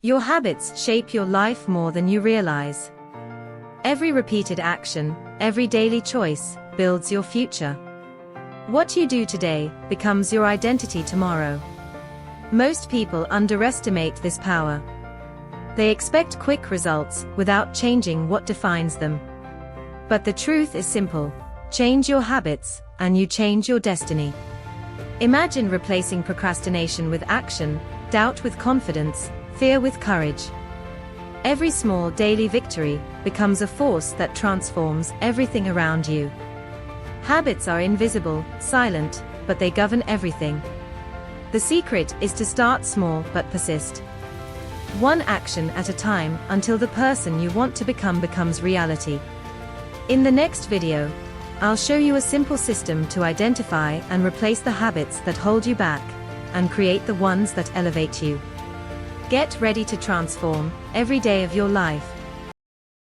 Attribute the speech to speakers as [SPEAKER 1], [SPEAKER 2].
[SPEAKER 1] Your habits shape your life more than you realize. Every repeated action, every daily choice, builds your future. What you do today becomes your identity tomorrow. Most people underestimate this power. They expect quick results without changing what defines them. But the truth is simple: change your habits, and you change your destiny. Imagine replacing procrastination with action, doubt with confidence, fear with courage. Every small daily victory becomes a force that transforms everything around you. Habits are invisible, silent, but they govern everything. The secret is to start small but persist. One action at a time until the person you want to become becomes reality. In the next video, I'll show you a simple system to identify and replace the habits that hold you back, and create the ones that elevate you. Get ready to transform every day of your life.